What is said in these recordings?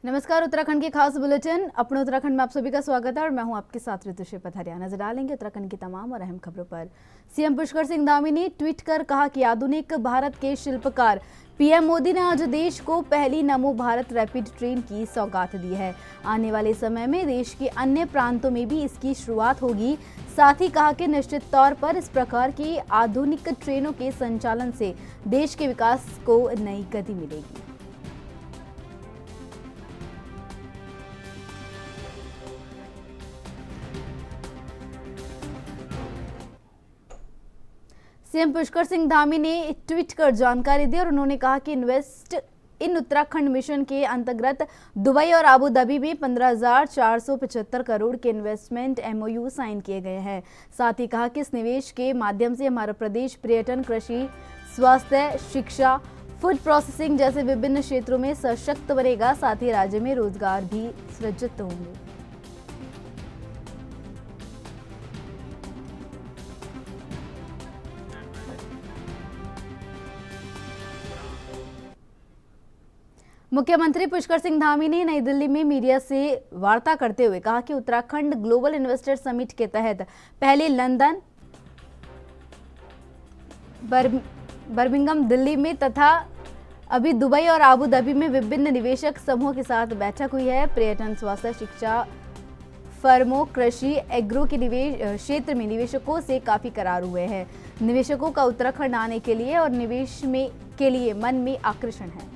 नमस्कार, उत्तराखंड के खास बुलेटिन अपने उत्तराखंड में आप सभी का स्वागत है और मैं हूं आपके साथ ऋतुश्री पथरिया। नजर डालेंगे उत्तराखंड की तमाम और अहम खबरों पर। सीएम पुष्कर सिंह धामी ने ट्वीट कर कहा कि आधुनिक भारत के शिल्पकार पीएम मोदी ने आज देश को पहली नमो भारत रैपिड ट्रेन की सौगात दी है। आने वाले समय में देश के अन्य प्रांतों में भी इसकी शुरुआत होगी। साथ ही कहा कि निश्चित तौर पर इस प्रकार की आधुनिक ट्रेनों के संचालन से देश के विकास को नई गति मिलेगी। सीएम पुष्कर सिंह धामी ने ट्वीट कर जानकारी दी और उन्होंने कहा कि इन्वेस्ट इन उत्तराखंड मिशन के अंतर्गत दुबई और आबू धाबी में 15,475 करोड़ के इन्वेस्टमेंट एमओयू साइन किए गए हैं। साथ ही कहा कि इस निवेश के माध्यम से हमारा प्रदेश पर्यटन, कृषि, स्वास्थ्य, शिक्षा, फूड प्रोसेसिंग जैसे विभिन्न क्षेत्रों में सशक्त बनेगा। साथ ही राज्य में रोजगार भी सृजित होंगे। मुख्यमंत्री पुष्कर सिंह धामी ने नई दिल्ली में मीडिया से वार्ता करते हुए कहा कि उत्तराखंड ग्लोबल इन्वेस्टर समिट के तहत पहले लंदन, बर्मिंघम, दिल्ली में तथा अभी दुबई और आबू धाबी में विभिन्न निवेशक समूहों के साथ बैठक हुई है। पर्यटन, स्वास्थ्य, शिक्षा, फर्मों, कृषि, एग्रो के निवेश क्षेत्र में निवेशकों से काफी करार हुए हैं। निवेशकों का उत्तराखंड आने के लिए और निवेश में के लिए मन में आकर्षण है।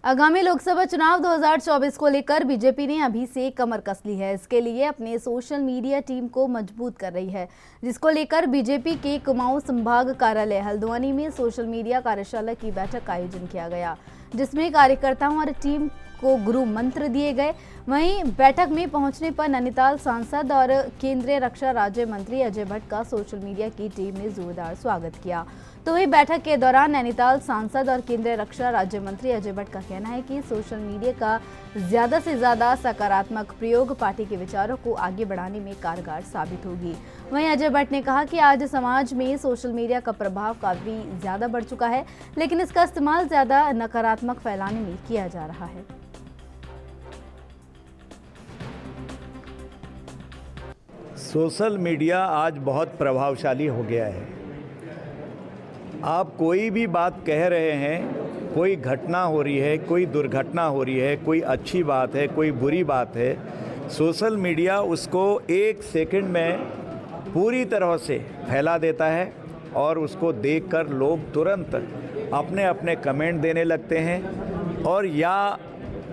आगामी लोकसभा चुनाव 2024 को लेकर बीजेपी ने अभी से कमर कस ली है। इसके लिए अपने सोशल मीडिया टीम को मजबूत कर रही है, जिसको लेकर बीजेपी के कुमाऊं संभाग कार्यालय हल्द्वानी में सोशल मीडिया कार्यशाला की बैठक का आयोजन किया गया, जिसमें कार्यकर्ताओं और टीम को गुरु मंत्र दिए गए। वहीं बैठक में पहुंचने पर नैनीताल सांसद और केंद्रीय रक्षा राज्य मंत्री अजय भट्ट का सोशल मीडिया की टीम ने जोरदार स्वागत किया। तो वही बैठक के दौरान नैनीताल सांसद और केंद्रीय रक्षा राज्य मंत्री अजय भट्ट का कहना है कि सोशल मीडिया का ज्यादा से ज्यादा सकारात्मक प्रयोग पार्टी के विचारों को आगे बढ़ाने में कारगर साबित होगी। वहीं अजय भट्ट ने कहा कि आज समाज में सोशल मीडिया का प्रभाव काफी ज्यादा बढ़ चुका है, लेकिन इसका इस्तेमाल ज्यादा नकारात्मक फैलाने में किया जा रहा है। सोशल मीडिया आज बहुत प्रभावशाली हो गया है। आप कोई भी बात कह रहे हैं, कोई घटना हो रही है, कोई दुर्घटना हो रही है, कोई अच्छी बात है, कोई बुरी बात है, सोशल मीडिया उसको एक सेकंड में पूरी तरह से फैला देता है और उसको देखकर लोग तुरंत अपने अपने कमेंट देने लगते हैं। और या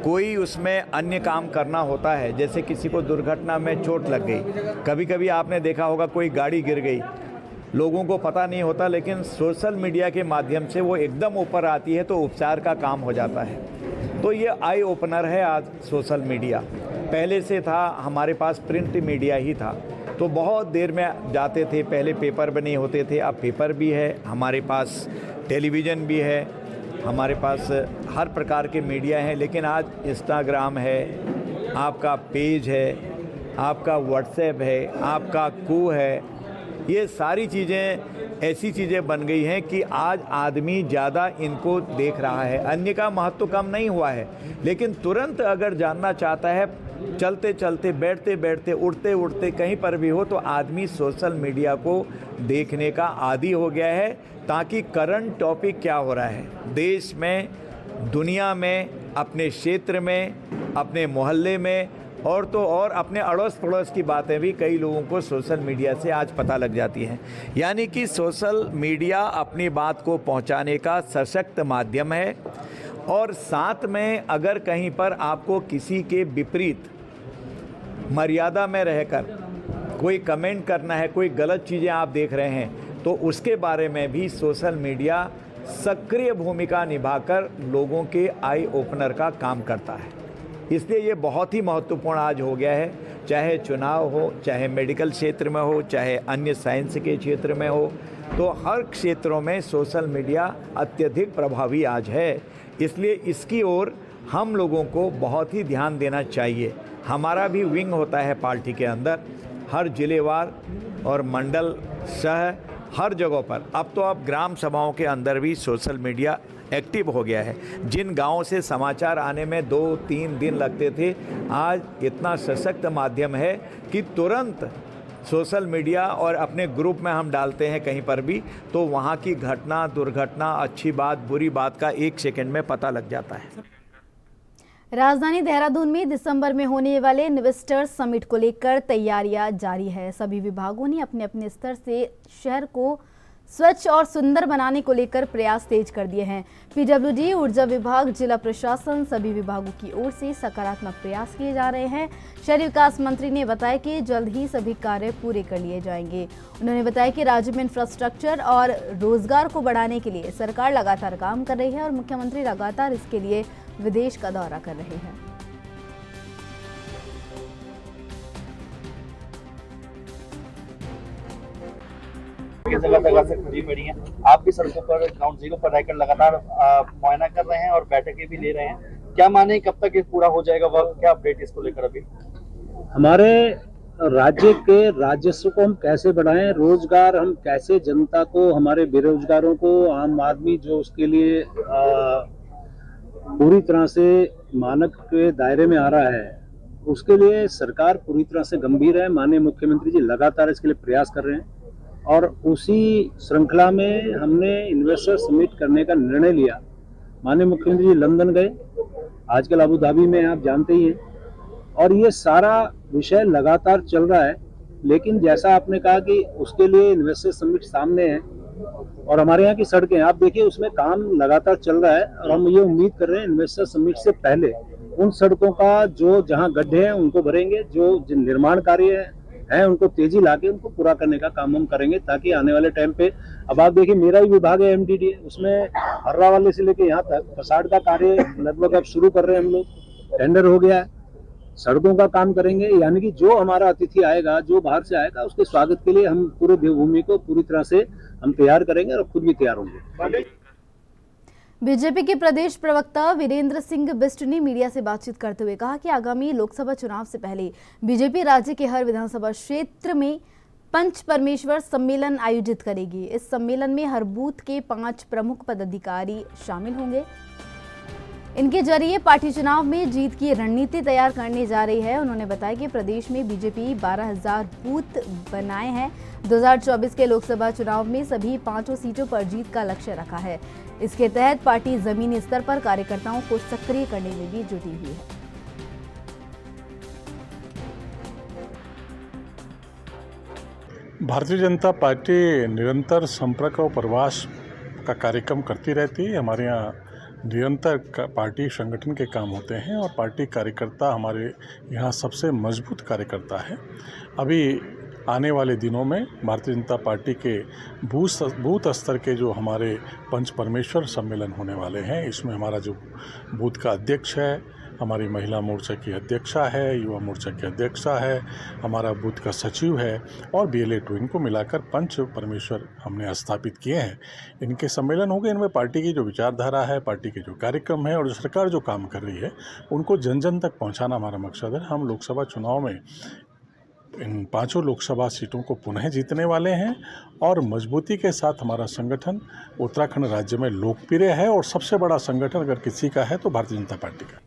कोई उसमें अन्य काम करना होता है, जैसे किसी को दुर्घटना में चोट लग गई, कभी कभी आपने देखा होगा कोई गाड़ी गिर गई, लोगों को पता नहीं होता, लेकिन सोशल मीडिया के माध्यम से वो एकदम ऊपर आती है तो उपचार का काम हो जाता है। तो ये आई ओपनर है आज सोशल मीडिया। पहले से था हमारे पास प्रिंट मीडिया ही था, तो बहुत देर में जाते थे, पहले पेपर भी नहीं होते थे, अब पेपर भी है, हमारे पास टेलीविज़न भी है, हमारे पास हर प्रकार के मीडिया हैं। लेकिन आज इंस्टाग्राम है, आपका पेज है, आपका व्हाट्सएप है, आपका कू है, ये सारी चीज़ें ऐसी चीज़ें बन गई हैं कि आज आदमी ज़्यादा इनको देख रहा है। अन्य का महत्व कम नहीं हुआ है, लेकिन तुरंत अगर जानना चाहता है, चलते चलते, बैठते बैठते, उठते उठते कहीं पर भी हो, तो आदमी सोशल मीडिया को देखने का आदी हो गया है, ताकि करंट टॉपिक क्या हो रहा है देश में, दुनिया में, अपने क्षेत्र में, अपने मोहल्ले में, और तो और अपने अड़ोस पड़ोस की बातें भी कई लोगों को सोशल मीडिया से आज पता लग जाती हैं। यानी कि सोशल मीडिया अपनी बात को पहुंचाने का सशक्त माध्यम है। और साथ में अगर कहीं पर आपको किसी के विपरीत मर्यादा में रहकर कोई कमेंट करना है, कोई गलत चीज़ें आप देख रहे हैं, तो उसके बारे में भी सोशल मीडिया सक्रिय भूमिका निभाकर लोगों के आई ओपनर का काम करता है। इसलिए ये बहुत ही महत्वपूर्ण आज हो गया है, चाहे चुनाव हो, चाहे मेडिकल क्षेत्र में हो, चाहे अन्य साइंस के क्षेत्र में हो, तो हर क्षेत्रों में सोशल मीडिया अत्यधिक प्रभावी आज है। इसलिए इसकी ओर हम लोगों को बहुत ही ध्यान देना चाहिए। हमारा भी विंग होता है पार्टी के अंदर, हर जिलेवार और मंडल शहर हर जगहों पर अब तो अब ग्राम सभाओं के अंदर भी सोशल मीडिया एक्टिव हो गया है। जिन गांवों से समाचार आने में 2-3 दिन लगते थे, आज इतना सशक्त माध्यम है कि तुरंत सोशल मीडिया और अपने ग्रुप में हम डालते हैं कहीं पर भी, तो वहाँ की घटना, दुर्घटना, अच्छी बात, बुरी बात का 1 सेकंड में पता लग जाता है। राजधानी देहरादून में दिसंबर में होने वाले इन्वेस्टर्स समिट को लेकर तैयारियां जारी है। सभी विभागों ने अपने अपने स्तर से शहर को स्वच्छ और सुंदर बनाने को लेकर प्रयास तेज कर दिए हैं। पीडब्ल्यूडी, ऊर्जा विभाग, जिला प्रशासन, सभी विभागों की ओर से सकारात्मक प्रयास किए जा रहे हैं। शहरी विकास मंत्री ने बताया कि जल्द ही सभी कार्य पूरे कर लिए जाएंगे। उन्होंने बताया कि राज्य में इंफ्रास्ट्रक्चर और रोजगार को बढ़ाने के लिए सरकार लगातार काम कर रही है और मुख्यमंत्री लगातार इसके लिए विदेश का दौरा कर रहे हैं। जगह जगह से खुली पड़ी हैं, आप भी सड़कों पर ग्राउंड जीरो पर रहकर लगातार मुआयना कर रहे हैं और बैठकें भी ले रहे हैं। क्या माने कब तक ये पूरा हो जाएगा वर्क, क्या अपडेट इसको लेकर अभी? हमारे राज्य के राजस्व को हम कैसे बढ़ाएं, रोजगार हम कैसे जनता को, हमारे बेरोजगारों को, आम आदमी जो उसके लिए पूरी तरह से मानक के दायरे में आ रहा है, उसके लिए सरकार पूरी तरह से गंभीर है। माननीय मुख्यमंत्री जी लगातार इसके लिए प्रयास कर रहे हैं और उसी श्रृंखला में हमने इन्वेस्टर समिट करने का निर्णय लिया। माननीय मुख्यमंत्री जी लंदन गए, आजकल अबू धाबी में आप जानते ही हैं, और ये सारा विषय लगातार चल रहा है। लेकिन जैसा आपने कहा कि उसके लिए इन्वेस्टर समिट सामने है और हमारे यहाँ की सड़कें आप देखिए, उसमें काम लगातार चल रहा है और हम ये उम्मीद कर रहे हैं इन्वेस्टर समिट से पहले उन सड़कों का जो जहाँ गड्ढे हैं उनको भरेंगे, जो निर्माण कार्य है उनको तेजी लाके उनको पूरा करने का काम हम करेंगे, ताकि आने वाले टाइम पे, अब आप देखिए मेरा ही विभाग है एमडीडी, उसमें हर्रा वाले से लेके यहाँ तक फसाड का कार्य लगभग अब शुरू कर रहे हैं हम लोग, टेंडर हो गया है, सड़कों का काम करेंगे। यानी कि जो हमारा अतिथि आएगा, जो बाहर से आएगा, उसके स्वागत के लिए हम पूरे देवभूमि को पूरी तरह से हम तैयार करेंगे और खुद भी तैयार होंगे। बीजेपी के प्रदेश प्रवक्ता वीरेंद्र सिंह बिष्ट ने मीडिया से बातचीत करते हुए कहा कि आगामी लोकसभा चुनाव से पहले बीजेपी राज्य के हर विधानसभा क्षेत्र में पंच परमेश्वर सम्मेलन आयोजित करेगी। इस सम्मेलन में हर बूथ के 5 प्रमुख पदाधिकारी शामिल होंगे। इनके जरिए पार्टी चुनाव में जीत की रणनीति तैयार करने जा रही है। उन्होंने बताया कि प्रदेश में बीजेपी 12,000 बूथ बनाए हैं। 2024 के लोकसभा चुनाव में सभी 5 सीटों पर जीत का लक्ष्य रखा है। इसके तहत पार्टी जमीनी स्तर पर कार्यकर्ताओं को सक्रिय करने में भी जुटी हुई है। भारतीय जनता पार्टी निरंतर संपर्क और प्रवास का कार्यक्रम करती रहती है। हमारे यहाँ निरंतर पार्टी संगठन के काम होते हैं और पार्टी कार्यकर्ता हमारे यहाँ सबसे मजबूत कार्यकर्ता है। अभी आने वाले दिनों में भारतीय जनता पार्टी के बूथ स्तर के जो हमारे पंच परमेश्वर सम्मेलन होने वाले हैं, इसमें हमारा जो बूथ का अध्यक्ष है, हमारी महिला मोर्चा की अध्यक्षा है, युवा मोर्चा की अध्यक्षा है, हमारा बूथ का सचिव है और BLA2, इनको मिलाकर पंच परमेश्वर हमने स्थापित किए हैं। इनके सम्मेलन होंगे। इनमें पार्टी की जो विचारधारा है, पार्टी के जो कार्यक्रम है और जो सरकार जो काम कर रही है, उनको जन जन तक पहुंचाना हमारा मकसद है। हम लोकसभा चुनाव में इन 5 लोकसभा सीटों को पुनः जीतने वाले हैं और मजबूती के साथ हमारा संगठन उत्तराखंड राज्य में लोकप्रिय है और सबसे बड़ा संगठन अगर किसी का है तो भारतीय जनता पार्टी का।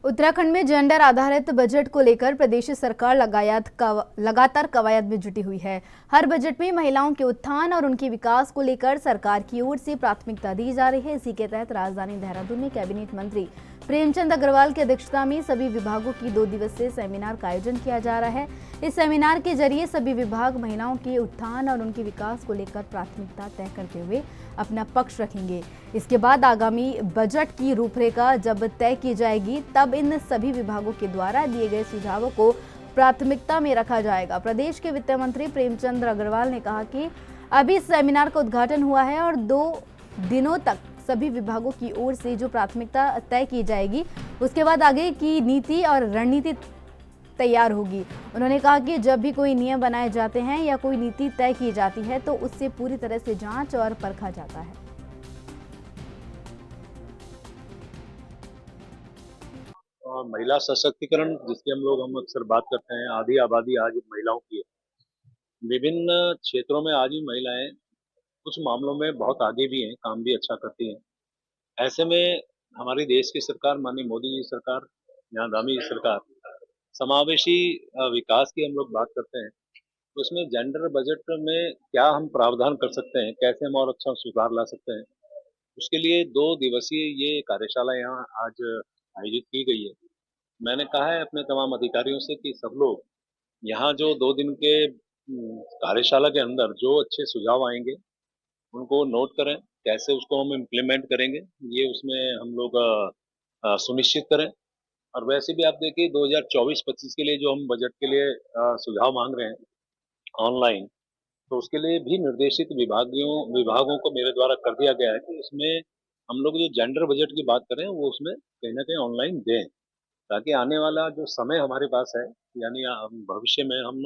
उत्तराखंड में जेंडर आधारित बजट को लेकर प्रदेश सरकार लगातार कवायद में जुटी हुई है। हर बजट में महिलाओं के उत्थान और उनके विकास को लेकर सरकार की ओर से प्राथमिकता दी जा रही है। इसी के तहत राजधानी देहरादून में कैबिनेट मंत्री प्रेमचंद अग्रवाल की अध्यक्षता में सभी विभागों की 2 दिवसीय सेमिनार का आयोजन किया जा रहा है। इस सेमिनार के जरिए सभी विभाग महिलाओं के उत्थान और उनके विकास को लेकर प्राथमिकता तय करते हुए अपना पक्ष रखेंगे। इसके बाद आगामी बजट की रूपरेखा जब तय की जाएगी, तब इन सभी विभागों के द्वारा दिए गए सुझावों को प्राथमिकता में रखा जाएगा। प्रदेश के वित्त मंत्री प्रेमचंद अग्रवाल ने कहा कि अभी इस सेमिनार का उद्घाटन हुआ है और 2 दिनों तक सभी विभागों की ओर से जो प्राथमिकता तय की जाएगी, उसके बाद आगे की नीति और रणनीति तैयार होगी। उन्होंने कहा कि जब भी कोई नियम बनाए जाते हैं या कोई नीति तय की जाती है तो उससे पूरी तरह से जांच और परखा जाता है। महिला सशक्तिकरण जिसकी हम अक्सर बात करते हैं, आधी आबादी आज महिलाओं की है विभिन्न क्षेत्रों में आज भी महिलाएं कुछ मामलों में बहुत आगे भी हैं, काम भी अच्छा करती हैं। ऐसे में हमारे देश की सरकार, माननीय मोदी जी सरकार, यहाँ दामी जी सरकार, समावेशी विकास की हम लोग बात करते हैं, तो उसमें जेंडर बजट में क्या हम प्रावधान कर सकते हैं, कैसे हम और अच्छा सुधार ला सकते हैं, उसके लिए 2 दिवसीय ये कार्यशाला यहाँ आज आयोजित की गई है। मैंने कहा है अपने तमाम अधिकारियों से कि सब लोग यहाँ जो 2 दिन के कार्यशाला के अंदर जो अच्छे सुझाव आएंगे उनको नोट करें, कैसे उसको हम इम्प्लीमेंट करेंगे, ये उसमें हम लोग सुनिश्चित करें। और वैसे भी आप देखिए 2024-25 के लिए जो हम बजट के लिए सुझाव मांग रहे हैं ऑनलाइन, तो उसके लिए भी निर्देशित विभागों को मेरे द्वारा कर दिया गया है कि उसमें हम लोग जो जेंडर बजट की बात करें वो उसमें कहीं ना कहीं ऑनलाइन दें, ताकि आने वाला जो समय हमारे पास है, यानी भविष्य में हम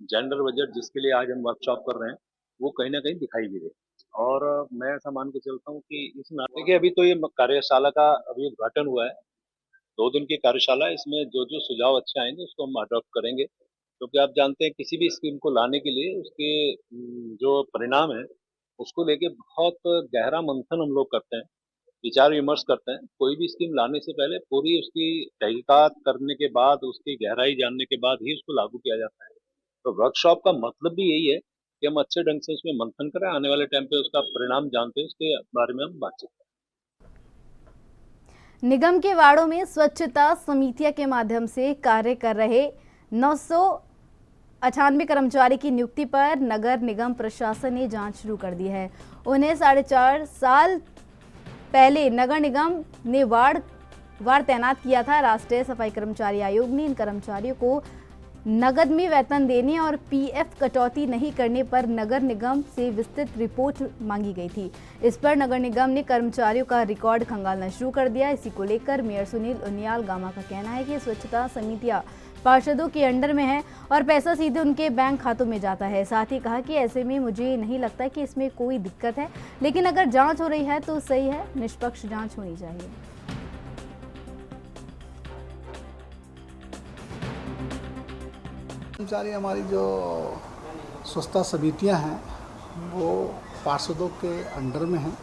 जेंडर बजट जिसके लिए आज हम वर्कशॉप कर रहे हैं वो कहीं ना कहीं दिखाई भी दे। और मैं ऐसा मान के चलता हूँ कि इस नाते के अभी तो ये कार्यशाला का अभी उद्घाटन हुआ है, 2 दिन की कार्यशाला, इसमें जो जो सुझाव अच्छे आएंगे उसको हम अडॉप्ट करेंगे, क्योंकि आप जानते हैं किसी भी स्कीम को लाने के लिए उसके जो परिणाम है उसको लेके बहुत गहरा मंथन हम लोग करते हैं, विचार विमर्श करते हैं। कोई भी स्कीम लाने से पहले पूरी उसकी तहकीकात करने के बाद, उसकी गहराई जानने के बाद ही उसको लागू किया जाता है। तो वर्कशॉप का मतलब भी यही है कि हम अच्छे ढंग से उसमें मंथन करें, आने वाले टाइम पे उसका परिणाम जानते हैं, उसके बारे में हम बातचीत करें। निगम के वार्डों में स्वच्छता समितियां के माध्यम से कार्य कर रहे 998 कर्मचारी की नियुक्ति पर नगर निगम प्रशासन ने जांच शुरू कर दी है। उन्हें 4.5 साल पहले नगर निगम ने वार्ड तैनात किया था। राष्ट्रीय सफाई कर्मचारी आयोग ने इन कर्मचारियों को नगद में वेतन देने और पीएफ कटौती नहीं करने पर नगर निगम से विस्तृत रिपोर्ट मांगी गई थी। इस पर नगर निगम ने कर्मचारियों का रिकॉर्ड खंगालना शुरू कर दिया। इसी को लेकर मेयर सुनील उनियाल गामा का कहना है कि स्वच्छता समितियां पार्षदों के अंडर में है और पैसा सीधे उनके बैंक खातों में जाता है। साथ ही कहा कि ऐसे में मुझे नहीं लगता कि इसमें कोई दिक्कत है, लेकिन अगर जांच हो रही है तो सही है, निष्पक्ष जांच होनी चाहिए। कर्मचारी हमारी जो स्वच्छता समितियां हैं वो पार्षदों के अंडर में हैं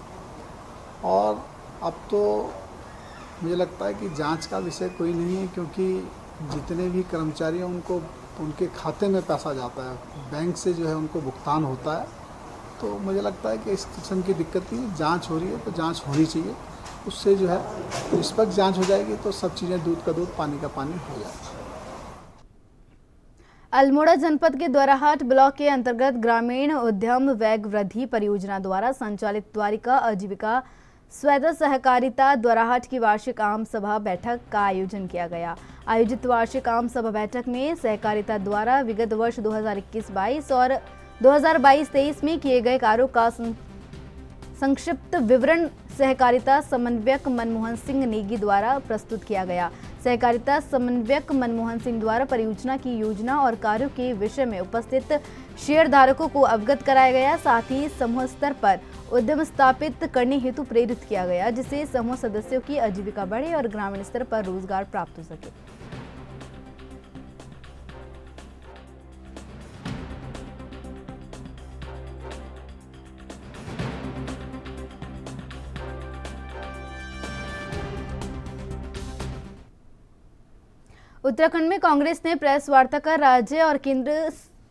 और अब तो मुझे लगता है कि जांच का विषय कोई नहीं है, क्योंकि जितने भी कर्मचारी हैं उनको उनके खाते में पैसा जाता है, बैंक से जो है उनको भुगतान होता है। तो मुझे लगता है कि इस किस्म की दिक्कत नहीं, जांच हो रही है तो जांच होनी चाहिए, उससे जो है निष्पक्ष जांच हो जाएगी तो सब चीज़ें दूध का दूध पानी का पानी हो जाएगा। अल्मोड़ा जनपद के द्वाराहाट ब्लॉक के अंतर्गत ग्रामीण उद्यम वेग वृद्धि परियोजना द्वारा संचालित द्वारिका आजीविका स्वायत्त सहकारिता द्वाराहाट की वार्षिक आम सभा बैठक का आयोजन किया गया। आयोजित वार्षिक आम सभा बैठक में सहकारिता द्वारा विगत वर्ष 2021-22 और 2022-23 में किए गए कार्यों का संक्षिप्त विवरण सहकारिता समन्वयक मनमोहन सिंह नेगी द्वारा प्रस्तुत किया गया। सहकारिता समन्वयक मनमोहन सिंह द्वारा परियोजना की योजना और कार्यों के विषय में उपस्थित शेयरधारकों को अवगत कराया गया। साथ ही समूह स्तर पर उद्यम स्थापित करने हेतु प्रेरित किया गया, जिससे समूह सदस्यों की आजीविका बढ़े और ग्रामीण स्तर पर रोजगार प्राप्त हो सके। उत्तराखंड में कांग्रेस ने प्रेस वार्ता कर राज्य और केंद्र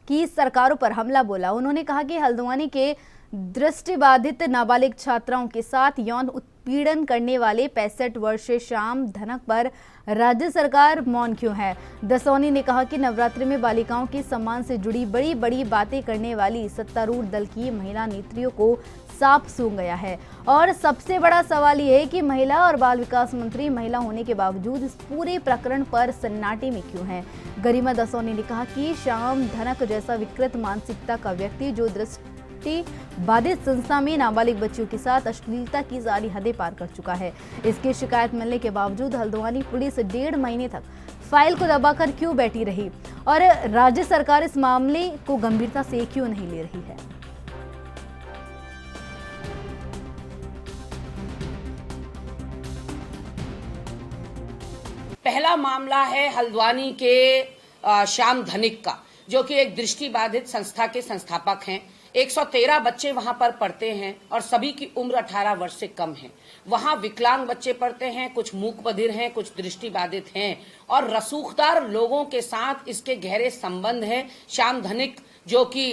की सरकारों पर हमला बोला। उन्होंने कहा कि हल्द्वानी के दृष्टिबाधित नाबालिग छात्राओं के साथ यौन उत्पीड़न करने वाले 65 वर्षीय श्याम धनक पर राज्य सरकार मौन क्यों है। दसौनी ने कहा कि नवरात्रि में बालिकाओं के सम्मान से जुड़ी बड़ी बड़ी बातें करने वाली सत्तारूढ़ दल की महिला नेत्रियों को सांप सूंघ गया है और सबसे बड़ा सवाल ये है कि महिला और बाल विकास मंत्री महिला होने के बावजूद इस पूरे प्रकरण पर सन्नाटे में क्यों है। गरिमा दसौनी ने कहा कि श्याम धनक जैसा विकृत मानसिकता का व्यक्ति जो दृष्टि बाधित संस्था में नाबालिग बच्चियों के साथ अश्लीलता की सारी हदें पार कर चुका है। इसकी शिकायत मिलने के बावजूद हल्द्वानी पुलिस 1.5 महीने तक फाइल को दबाकर क्यों बैठी रही और राज्य सरकार इस मामले को गंभीरता से क्यों नहीं ले रही है। पहला मामला है हल्द्वानी के श्याम धनिक का, जो कि एक दृष्टिबाधित संस्था के संस्थापक हैं। 113 बच्चे वहां पर पढ़ते हैं और सभी की उम्र 18 वर्ष से कम है। वहां विकलांग बच्चे पढ़ते हैं, कुछ मूक बधिर हैं, कुछ दृष्टिबाधित हैं और रसूखदार लोगों के साथ इसके गहरे संबंध हैं। श्याम धनिक जो कि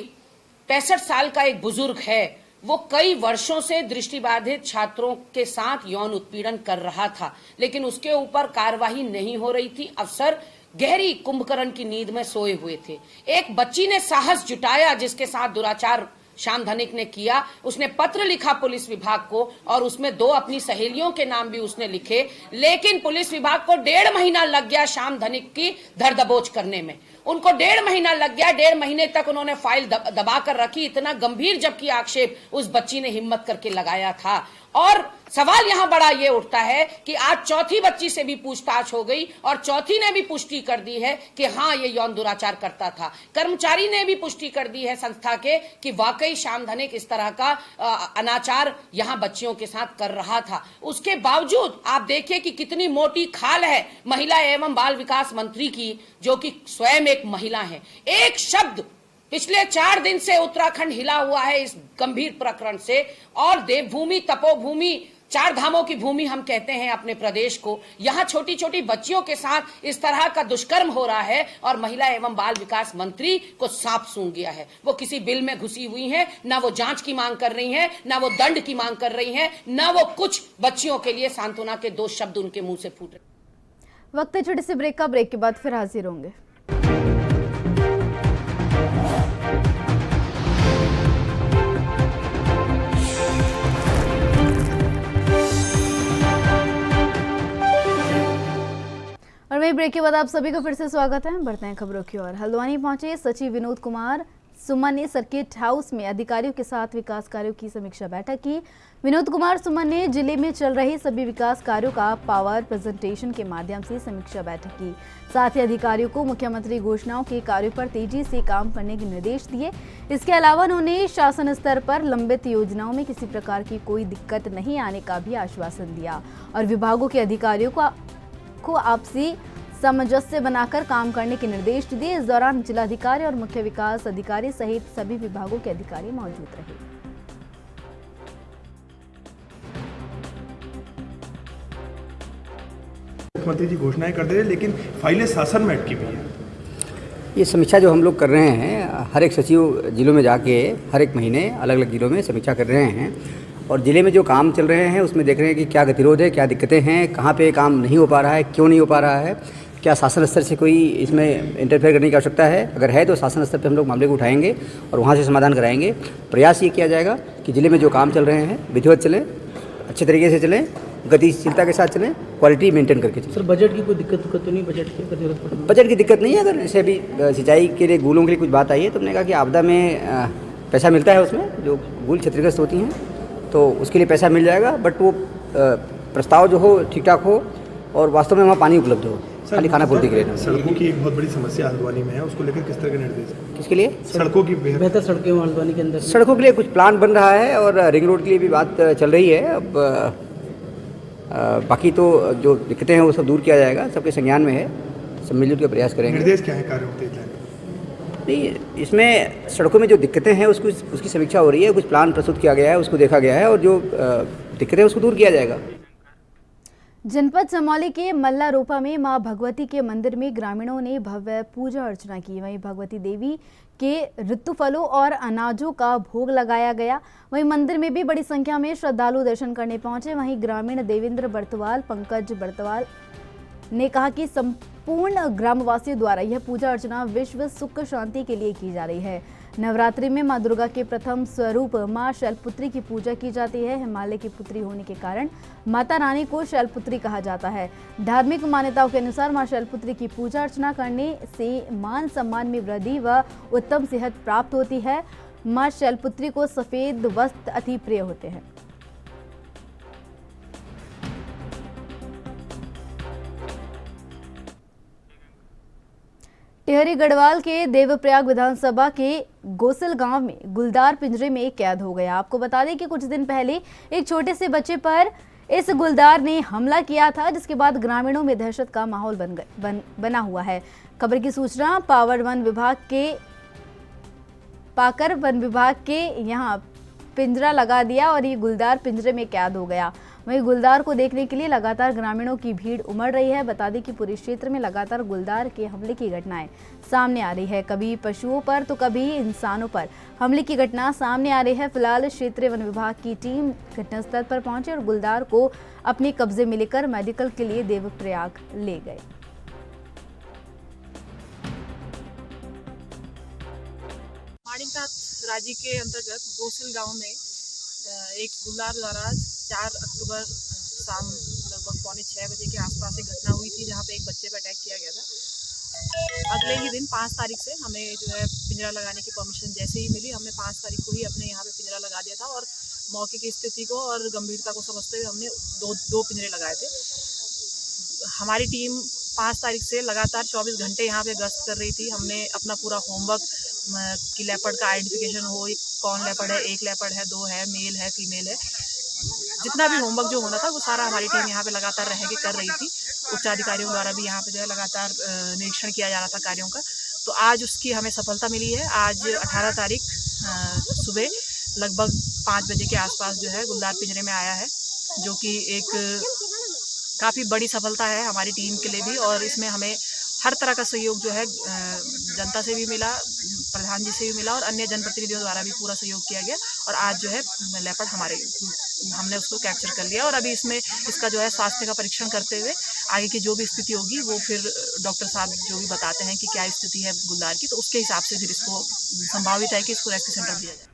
65 साल का एक बुजुर्ग है, वो कई वर्षों से दृष्टिबाधित छात्रों के साथ यौन उत्पीड़न कर रहा था, लेकिन उसके ऊपर कार्रवाई नहीं हो रही थी। अफसर गहरी कुंभकर्ण की नींद में सोए हुए थे। एक बच्ची ने साहस जुटाया जिसके साथ दुराचार श्याम धनिक ने किया। उसने पत्र लिखा पुलिस विभाग को और उसमें 2 अपनी सहेलियों के नाम भी उसने लिखे, लेकिन पुलिस विभाग को 1.5 महीना लग गया श्याम धनिक की धर दबोच करने में। उनको 1.5 महीना लग गया। 1.5 महीने तक उन्होंने फाइल दबा कर रखी। इतना गंभीर जबकि आक्षेप उस बच्ची ने हिम्मत करके लगाया था। और सवाल यहां बड़ा ये उठता है कि आज चौथी बच्ची से भी पूछताछ हो गई और चौथी ने भी पुष्टि कर दी है कि हाँ, ये यौन दुराचार करता था। कर्मचारी ने भी पुष्टि कर दी है संस्था के कि वाकई श्याम धनिक इस तरह का अनाचार यहां बच्चियों के साथ कर रहा था। उसके बावजूद आप देखिए कि कितनी मोटी खाल है महिला एवं बाल विकास मंत्री की, जो कि स्वयं एक महिला है। एक शब्द पिछले 4 दिन से उत्तराखंड हिला हुआ है इस गंभीर प्रकरण से। और देवभूमि, तपोभूमि, 4 धामों की भूमि हम कहते हैं अपने प्रदेश को, यहाँ छोटी छोटी बच्चियों के साथ इस तरह का दुष्कर्म हो रहा है और महिला एवं बाल विकास मंत्री को सांप सूंघ गया है। वो किसी बिल में घुसी हुई हैं, ना वो जांच की मांग कर रही हैं, ना वो दंड की मांग कर रही हैं, ना वो कुछ बच्चियों के लिए सांत्वना के 2 शब्द उनके मुंह से फूट रहे। वक्त है छोटे से ब्रेक का। ब्रेक के बाद फिर हाजिर होंगे। और वही ब्रेक के बाद आप सभी का फिर से स्वागत है। बढ़ते हैं खबरों की ओर। हल्द्वानी पहुंचे सचिव विनोद कुमार सुमन ने सर्किट हाउस में अधिकारियों के साथ विकास कार्यों की समीक्षा बैठक की। विनोद कुमार सुमन ने जिले में चल रहे सभी विकास कार्यों का पावर प्रेजेंटेशन के माध्यम से समीक्षा बैठक की। साथ ही अधिकारियों को मुख्यमंत्री घोषणाओं के कार्यों पर तेजी से काम करने के निर्देश दिए। इसके अलावा उन्होंने शासन स्तर पर लंबित योजनाओं में किसी प्रकार की कोई दिक्कत नहीं आने का भी आश्वासन दिया और विभागों के अधिकारियों को आपसी सामंजस्य बनाकर काम करने के निर्देश दिए। इस दौरान जिलाधिकारी और मुख्य विकास अधिकारी सहित सभी विभागों के अधिकारी मौजूद रहे। मुख्यमंत्री जी घोषणाएं कर दे रहे, लेकिन फाइलें शासन में अटकी हुई है। ये समीक्षा जो हम लोग कर रहे हैं, हर एक सचिव जिलों में जाके हर एक महीने अलग अलग जिलों में समीक्षा कर रहे हैं और ज़िले में जो काम चल रहे हैं उसमें देख रहे हैं कि क्या गतिरोध है, क्या दिक्कतें हैं, कहाँ पे काम नहीं हो पा रहा है, क्यों नहीं हो पा रहा है, क्या शासन स्तर से कोई इसमें इंटरफेयर करने की आवश्यकता है। अगर है तो शासन स्तर पे हम लोग मामले को उठाएंगे और वहाँ से समाधान कराएंगे। प्रयास ये किया जाएगा कि ज़िले में जो काम चल रहे हैं विधिवत चलें, अच्छे तरीके से चलें, गतिशीलता के साथ चलें, क्वालिटी मेंटेन करके चलें। सर, बजट की कोई दिक्कत तो नहीं? बजट की दिक्कत नहीं है। अगर जैसे अभी सिंचाई के लिए गूलों के लिए कुछ बात आई है तो हमने कहा कि आपदा में पैसा मिलता है, उसमें जो गूल क्षतिग्रस्त होती हैं तो उसके लिए पैसा मिल जाएगा, बट वो प्रस्ताव जो हो ठीक ठाक हो और वास्तव में वहाँ पानी उपलब्ध हो, खाली खाना पूर्ति के लिए। सड़कों की एक बहुत बड़ी समस्या हल्द्वानी में है, उसको लेकर किस तरह के निर्देश? किसके लिए? सड़कों की बेहतर सड़कें हल्द्वानी के अंदर। सड़कों के लिए कुछ प्लान बन रहा है और रिंग रोड के लिए भी बात चल रही है। अब बाकी तो जो दिक्कतें हैं वो सब दूर किया जाएगा, सबके संज्ञान में है, सब मिलजुल के प्रयास करेंगे। निर्देश क्या है कार्यों के? नहीं, इसमें सड़कों में जो दिक्कतें हैं उसकी समीक्षा हो रही है, कुछ प्लान प्रस्तुत किया गया है, उसको देखा गया है और जो दिक्कतें हैं उसको दूर किया जाएगा। जनपद चमोली के मल्लारोपा में मां भगवती के मंदिर में ग्रामीणों ने भव्य पूजा अर्चना की। वहीं भगवती देवी के ऋतु फलों और अनाजों का भोग लगाया गया। वहीं मंदिर में भी बड़ी संख्या में श्रद्धालु दर्शन करने पहुंचे। वहीं ग्रामीण देवेंद्र बर्तवाल, पंकज बर्तवाल ने कहा कि संपूर्ण ग्रामवासियों द्वारा यह पूजा अर्चना विश्व सुख शांति के लिए की जा रही है। नवरात्रि में मां दुर्गा के प्रथम स्वरूप मां शैलपुत्री की पूजा की जाती है। हिमालय की पुत्री होने के कारण माता रानी को शैलपुत्री कहा जाता है। धार्मिक मान्यताओं के अनुसार मां शैलपुत्री की पूजा अर्चना करने से मान सम्मान में वृद्धि व उत्तम सेहत प्राप्त होती है। मां शैलपुत्री को सफेद वस्त्र अति प्रिय होते हैं। टिहरी गढ़वाल के देवप्रयाग विधानसभा के गोसल गांव में गुलदार पिंजरे में कैद हो गया। आपको बता दें कि कुछ दिन पहले एक छोटे से बच्चे पर इस गुलदार ने हमला किया था, जिसके बाद ग्रामीणों में दहशत का माहौल बना हुआ है। खबर की सूचना पाकर वन विभाग के यहां पिंजरा लगा दिया और ये गुलदार पिंजरे में कैद हो गया। वहीं गुलदार को देखने के लिए लगातार ग्रामीणों की भीड़ उमड़ रही है। बता दें कि पूरे क्षेत्र में लगातार गुलदार के हमले की घटनाएं सामने आ रही है। कभी पशुओं पर तो कभी इंसानों पर हमले की घटना सामने आ रही है। फिलहाल क्षेत्रीय वन विभाग की टीम घटनास्थल पर पहुंची और गुलदार को अपने कब्जे में लेकर मेडिकल के लिए देवप्रयाग ले गए। राज्य के अंतर्गत गोसल गांव में एक गुलदार द्वारा 4 अक्टूबर शाम लगभग 5:45 बजे के आसपास एक घटना हुई थी, जहां पे एक बच्चे पर अटैक किया गया था। अगले ही दिन 5 तारीख से हमें जो है पिंजरा लगाने की परमिशन जैसे ही मिली, हमने 5 तारीख को ही अपने यहाँ पे पिंजरा लगा दिया था और मौके की स्थिति को और गंभीरता को समझते हुए हमने दो पिंजरे लगाए थे। हमारी टीम 5 तारीख से लगातार 24 घंटे यहाँ पे गश्त कर रही थी। हमने अपना पूरा होमवर्क कि लेपर्ड का आइडेंटिफिकेशन हो, कौन लेपर्ड है, 1 लेपर्ड है, 2 है, मेल है, फीमेल है, जितना भी होमवर्क जो होना था वो सारा हमारी टीम यहाँ पे लगातार रह के कर रही थी। उच्च अधिकारियों द्वारा भी यहाँ पे जो है लगातार निरीक्षण किया जा रहा था कार्यों का। तो आज उसकी हमें सफलता मिली है। आज 18 तारीख सुबह लगभग 5 बजे के आसपास जो है गुलदार पिंजरे में आया है, जो कि एक काफ़ी बड़ी सफलता है हमारी टीम के लिए भी। और इसमें हमें हर तरह का सहयोग जो है जनता से भी मिला, प्रधान जी से भी मिला और अन्य जनप्रतिनिधियों द्वारा भी पूरा सहयोग किया गया। और आज जो है लेपर्ड हमने उसको कैप्चर कर लिया और अभी इसका जो है स्वास्थ्य का परीक्षण करते हुए आगे की जो भी स्थिति होगी वो फिर डॉक्टर साहब जो भी बताते हैं कि क्या स्थिति है गुलदार की, तो उसके हिसाब से फिर इसको संभावित है कि इसको रेस्क्यू सेंटर दिया जाए।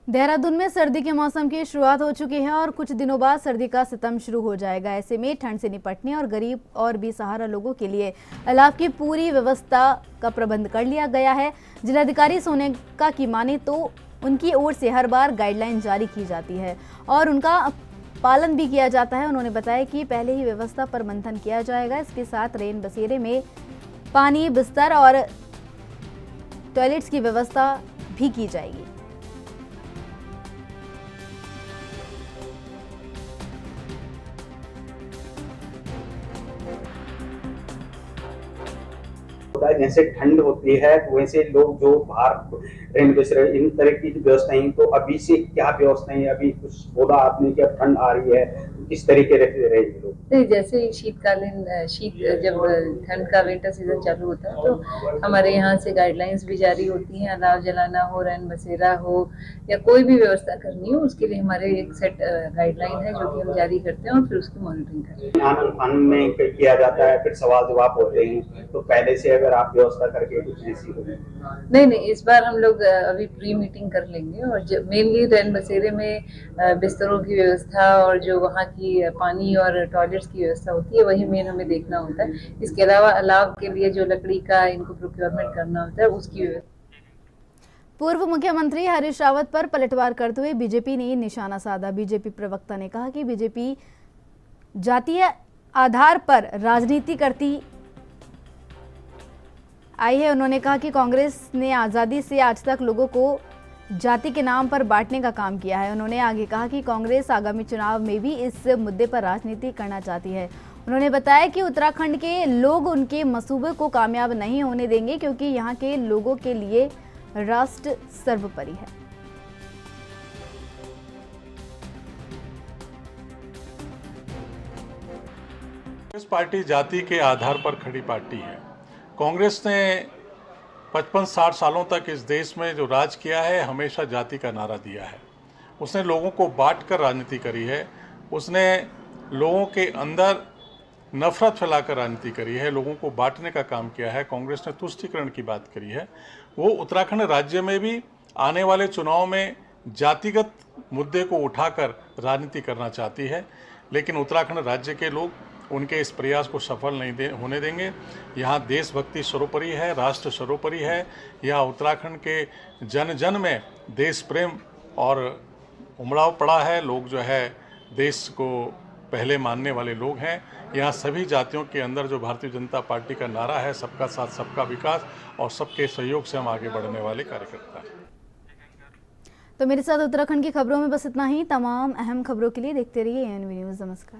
देहरादून में सर्दी के मौसम की शुरुआत हो चुकी है और कुछ दिनों बाद सर्दी का सितम शुरू हो जाएगा। ऐसे में ठंड से निपटने और गरीब और बेसहारा लोगों के लिए अलाव की पूरी व्यवस्था का प्रबंध कर लिया गया है। जिलाधिकारी सोनेका की माने तो उनकी ओर से हर बार गाइडलाइन जारी की जाती है और उनका पालन भी किया जाता है। उन्होंने बताया कि पहले ही व्यवस्था पर मंथन किया जाएगा। इसके साथ रेन बसेरे में पानी, बिस्तर और टॉयलेट्स की व्यवस्था भी की जाएगी। जैसे ठंड होती है वैसे लोग जो बाहर ट्रेन बसेरे इन तरह की व्यवस्थाएं, तो अभी से क्या व्यवस्थाएं, अभी कुछ बोला आपने कि अब ठंड आ रही है, किस तरीके से रहेंगे लोग? जैसे शीतकालीन जब ठंड का विंटर सीजन चालू होता है तो हमारे यहाँ से गाइडलाइंस भी जारी होती हैं। अलाव जलाना हो, रैन बसेरा हो या कोई भी व्यवस्था करनी हो, उसके लिए हमारे एक सेट गाइडलाइन है जो कि हम जारी करते हैं और फिर उसकी मॉनिटरिंग करते हैं। आनंद में किया जाता है, फिर सवाल जवाब होते हैं, तो पहले से अगर आप व्यवस्था करके कुछ ऐसी हो? नहीं, इस बार हम लोग अभी प्री मीटिंग कर लेंगे और मेनली रैन बसेरे में बिस्तरों की व्यवस्था और जो वहाँ की पानी और टॉयलेट्स की व्यवस्था होती है वही मेन हमें देखना होता है। इसके अलावा अलाव के लिए जो लकड़ी का इनको प्रोक्योरमेंट करना होता है उसकी व्यवस्था। पूर्व मुख्यमंत्री हरीश रावत पर पलटवार करते हुए बीजेपी ने निशाना साधा। बीजेपी प्रवक्ता ने कहा कि बीजेपी जातीय आधार पर राजनीति करती आई है। उन्होंने कहा कि कांग्रेस ने आज़ादी से आज तक लोगों को जाति के नाम पर बांटने का काम किया है। उन्होंने आगे कहा कि कांग्रेस आगामी चुनाव में भी इस मुद्दे पर राजनीति करना चाहती है। उन्होंने बताया कि उत्तराखंड के लोग उनके मंसूबे को कामयाब नहीं होने देंगे, क्योंकि यहाँ के लोगों के लिए राष्ट्र सर्वोपरि है। कांग्रेस पार्टी जाति के आधार पर खड़ी पार्टी है। कांग्रेस ने 55-60 सालों तक इस देश में जो राज किया है हमेशा जाति का नारा दिया है। उसने लोगों को बांटकर राजनीति करी है, उसने लोगों के अंदर नफरत फैलाकर राजनीति करी है, लोगों को बांटने का काम किया है। कांग्रेस ने तुष्टीकरण की बात करी है। वो उत्तराखंड राज्य में भी आने वाले चुनाव में जातिगत मुद्दे को उठाकर राजनीति करना चाहती है, लेकिन उत्तराखंड राज्य के लोग उनके इस प्रयास को सफल नहीं होने देंगे। यहाँ देशभक्ति सर्वोपरि है, राष्ट्र सर्वोपरि है। यहाँ उत्तराखंड के जन जन में देश प्रेम और उमड़ाव पड़ा है। लोग जो है देश को पहले मानने वाले लोग हैं। यहाँ सभी जातियों के अंदर जो भारतीय जनता पार्टी का नारा है, सबका साथ सबका विकास और सबके सहयोग से हम आगे बढ़ने वाले कार्यकर्ता हैं। तो मेरे साथ उत्तराखंड की खबरों में बस इतना ही। तमाम अहम खबरों के लिए देखते रहिए ANV न्यूज़। नमस्कार।